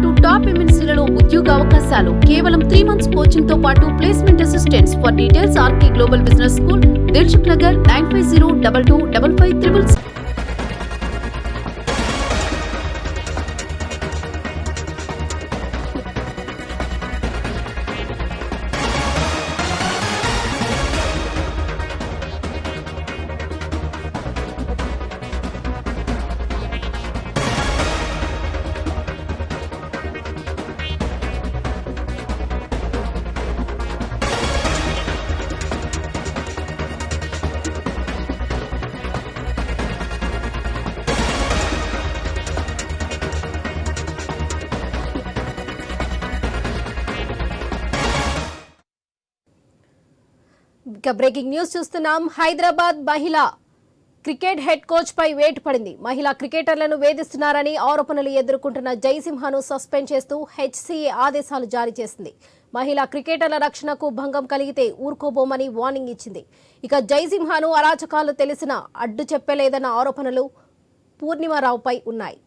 పాటు టాప్ ఎంఎన్సీలలో ఉద్యోగ అవకాశాలు కేవలం 3 months కోచింగ్ తో పాటు placement assistants. For details R K global business school, Dilsukhnagar 9502225555. Breaking news చూస్తున్నాం. హైదరాబాద్ మహిళా క్రికెట్ హెడ్ కోచ్ పై వేటు పడింది. మహిళా క్రికెటర్లను వేధిస్తున్నారని ఆరోపణలు ఎదుర్కొంటున్న జయసింహను సస్పెండ్ చేస్తూ హెచ్సీఏ ఆదేశాలు జారీ చేసింది. మహిళా క్రికెటర్ల రక్షణకు భంగం కలిగితే ఊరుకోబోమని వార్నింగ్ ఇచ్చింది. ఇక జయసింహను అరాచకాలు తెలిసినా అడ్డు చెప్పలేదన్న ఆరోపణలు పూర్ణిమారావుపై ఉన్నాయి.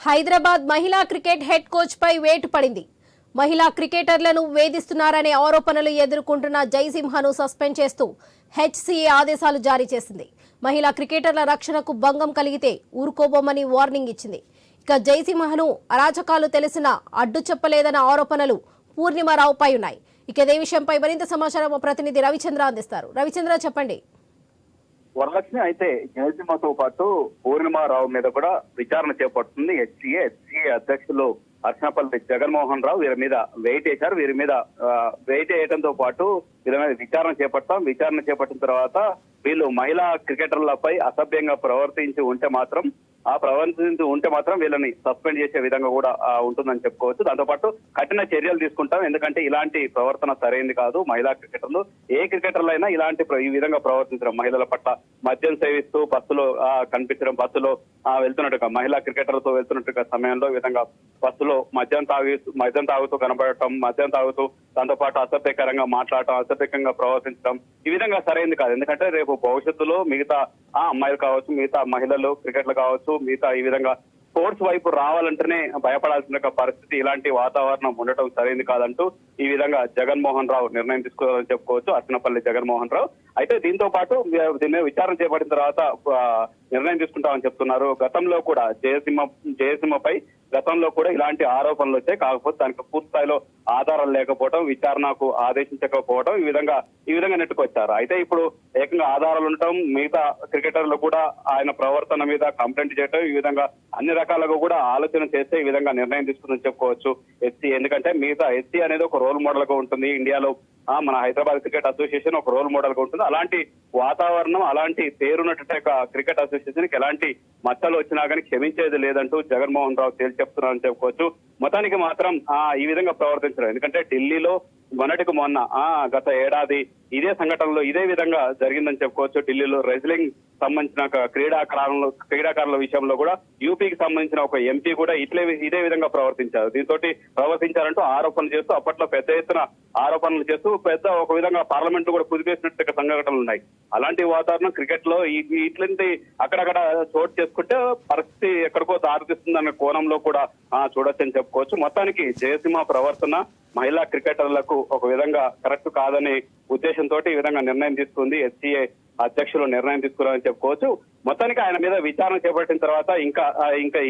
హైదరాబాద్ మహిళా క్రికెట్ హెడ్ కోచ్ పై వేటు పడింది. మహిళా క్రికెటర్లను వేధిస్తున్నారనే ఆరోపణలు ఎదుర్కొంటున్న జయసింహను సస్పెండ్ చేస్తూ హెచ్సీఏ ఆదేశాలు జారీ చేసింది. మహిళా క్రికెటర్ల రక్షణకు భంగం కలిగితే ఊరుకోబోమని వార్నింగ్ ఇచ్చింది. ఇక జయసింహను అరాచకాలు తెలిసినా అడ్డు చెప్పలేదన్న ఆరోపణలు పూర్ణిమారావుపై ఉన్నాయి. ఇక ఇదే విషయంపై మరింత సమాచారం మా ప్రతినిధి రవిచంద్ర అందిస్తారు. రవిచంద్ర, చెప్పండి. వరలక్ష్మి అయితే జయసింహతో పాటు పూర్ణిమారావు మీద కూడా విచారణ చేపడుతుంది హెచ్సీఏ అధ్యక్షులు అర్చనపల్లి జగన్మోహన్ రావు వీరి మీద వెయిట్ వేశారు. వీరి మీద వెయిట్ వేయడంతో పాటు వీరి మీద విచారణ చేపట్టిన తర్వాత వీళ్ళు మహిళా క్రికెటర్లపై అసభ్యంగా ప్రవర్తించి ఉంటే మాత్రం వీళ్ళని సస్పెండ్ చేసే విధంగా కూడా ఉంటుందని చెప్పుకోవచ్చు. దాంతోపాటు కఠిన చర్యలు తీసుకుంటాం, ఎందుకంటే ఇలాంటి ప్రవర్తన సరైనది కాదు. మహిళా క్రికెటర్లు ఏ క్రికెటర్లైనా ఈ విధంగా ప్రవర్తించడం, మహిళల పట్ల మద్యం సేవిస్తూ బస్సులో కనిపించడం, బస్సులో వెళ్తున్నట్టుగా మహిళా క్రికెటర్లతో వెళ్తున్నట్టుగా సమయంలో ఈ విధంగా బస్సులో మద్యం తాగుతూ కనబడటం, మద్యం తాగుతూ దాంతోపాటు అసభ్యకరంగా మాట్లాడటం, అసభ్యకంగా ప్రవర్తించడం ఈ విధంగా సరైనది కాదు. ఎందుకంటే రేపు భవిష్యత్తులో మిగతా అమ్మాయిలు కావచ్చు, మిగతా మహిళలు క్రికెట్లు కావచ్చు, మిగతా ఈ విధంగా స్పోర్ట్స్ వైపు రావాలంటేనే భయపడాల్సిన పరిస్థితి, ఇలాంటి వాతావరణం ఉండటం సరైనది కాదంటూ ఈ విధంగా జగన్మోహన్ రావు నిర్ణయం తీసుకోవాలని చెప్పుకోవచ్చు, అర్చనపల్లి జగన్మోహన్ రావు. అయితే దీంతో పాటు దీన్ని విచారణ చేపట్టిన తర్వాత నిర్ణయం తీసుకుంటామని చెప్తున్నారు. గతంలో కూడా జయసింహపై గతంలో కూడా ఇలాంటి ఆరోపణలు వచ్చాయి. కాకపోతే దానికి పూర్తి స్థాయిలో ఆధారాలు లేకపోవడం, విచారణకు ఆదేశించకపోవడం ఈ విధంగా నెట్టుకొచ్చారు. అయితే ఇప్పుడు ఏకంగా ఆధారాలు ఉండటం, మిగతా క్రికెటర్లు కూడా ఆయన ప్రవర్తన మీద కంప్లైంట్ చేయడం, ఈ విధంగా అన్ని రకాలుగా కూడా ఆలోచన చేస్తే ఈ విధంగా నిర్ణయం తీసుకుందని చెప్పుకోవచ్చు హెచ్సీ. ఎందుకంటే మిగతా హెచ్సీ అనేది ఒక రోల్ మోడల్ గా ఉంటుంది ఇండియాలో. మన హైదరాబాద్ క్రికెట్ అసోసియేషన్ ఒక రోల్ మోడల్ గా ఉంటుంది. అలాంటి వాతావరణం, అలాంటి పేరున్నట్టు క్రికెట్ అసోసియేషన్ కి ఎలాంటి మచ్చలు వచ్చినా కానీ క్షమించేది లేదంటూ జగన్మోహన్ రావు తేల్చి చెప్తున్నారని చెప్పుకోవచ్చు. మొత్తానికి మాత్రం ఈ విధంగా ప్రవర్తించడం, ఎందుకంటే ఢిల్లీలో మొన్న గత ఏడాది ఇదే సంఘటనలో ఇదే విధంగా జరిగిందని చెప్పుకోవచ్చు. ఢిల్లీలో రెజ్లింగ్ సంబంధించిన క్రీడాకారుల విషయంలో కూడా యూపీకి సంబంధించిన ఒక ఎంపీ కూడా ఇదే విధంగా ప్రవర్తించారంటూ ఆరోపణలు చేస్తూ అప్పట్లో పెద్ద ఎత్తున ఆరోపణలు చేస్తూ ఒక విధంగా పార్లమెంట్ కూడా కుదిపేసినట్టు సంఘటనలు ఉన్నాయి. అలాంటి వాతావరణం క్రికెట్ లో ఇట్లాంటి అక్కడక్కడ చోటు చేసుకుంటే పరిస్థితి ఎక్కడికో దారితీస్తుందన్న కోణంలో కూడా చూడొచ్చని చెప్పుకోవచ్చు. మొత్తానికి జయసింహ ప్రవర్తన మహిళా క్రికెటర్లకు ఒక విధంగా కరెక్ట్ కాదనే ఉద్దేశంతో ఈ విధంగా నిర్ణయం తీసుకుంది హెచ్సీఏ అధ్యక్షులు నిర్ణయం తీసుకున్నారని చెప్పుకోవచ్చు. మొత్తానికి ఆయన మీద విచారణ చేపట్టిన తర్వాత ఇంకా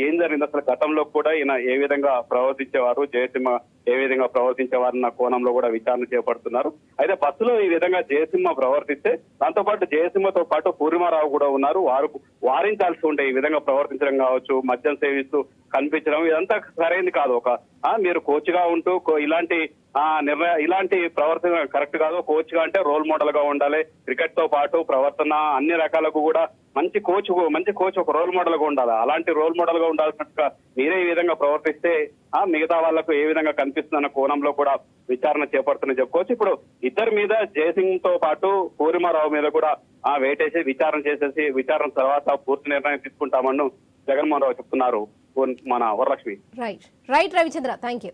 ఏం జరిగింది, అసలు గతంలో కూడా ఈయన ఏ విధంగా ప్రవర్తించేవారు, జయసింహ ఏ విధంగా ప్రవర్తించేవారన్న కోణంలో కూడా విచారణ చేపడుతున్నారు. అయితే బస్సులో ఈ విధంగా జయసింహ ప్రవర్తిస్తే దాంతోపాటు జయసింహతో పాటు పూర్ణిమారావు కూడా ఉన్నారు. వారించాల్సి ఉంటే ఈ విధంగా ప్రవర్తించడం కావచ్చు, మద్యం సేవిస్తూ కనిపించడం ఇదంతా సరైనది కాదు. మీరు కోచ్ గా ఉంటూ ఇలాంటి ప్రవర్తన కరెక్ట్ కాదు. కోచ్ గా అంటే రోల్ మోడల్ గా ఉండాలి. క్రికెట్ తో పాటు ప్రవర్తన అన్ని రకాలకు కూడా మంచి కోచ్ ఒక రోల్ మోడల్ గా ఉండాలి. అలాంటి రోల్ మోడల్ గా ఉండాల్సినట్టుగా మీరే ఈ విధంగా ప్రవర్తిస్తే మిగతా వాళ్లకు ఏ విధంగా కనిపిస్తుందన్న కోణంలో కూడా విచారణ చేపడుతుందని చెప్పుకోవచ్చు. ఇప్పుడు ఇద్దరి మీద జయసింగ్ తో పాటు పూర్ణిమారావు మీద కూడా వెయిట్ వేసి విచారణ తర్వాత పూర్తి నిర్ణయం తీసుకుంటామని జగన్మోహన్ రావు చెప్తున్నారు. మన Varalakshmi. Right Ravichandra, thank you.